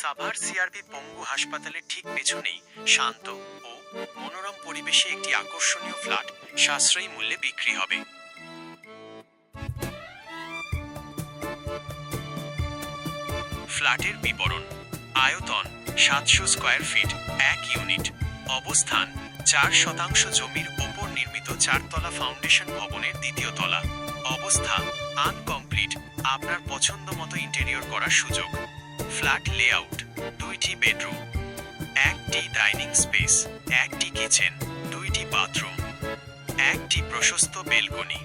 Savar CRB পঙ্গু হাসপাতালের ঠিক পেছনেই শান্ত ও মনোরম পরিবেশে একটি আকর্ষণীয় ফ্ল্যাট সাশ্রয়ী মূল্যে বিক্রি হবে। ফ্ল্যাটের বিবরণ: আয়তন 700 স্কয়ার ফিট, 1 ইউনিট। অবস্থান: 4% জমির ওপর নির্মিত 4তলা ফাউন্ডেশন ভবনের 2য় তলা। অবস্থা: আনকমপ্লিট, আপনার পছন্দ মতো ইন্টেরিয়র করার সুযোগ। ফ্ল্যাট লেআউট: 2টি বেডরুম, 1টি ডাইনিং স্পেস, 1টি কিচেন, 2টি বাথরুম, 1টি প্রশস্ত বেলকনি।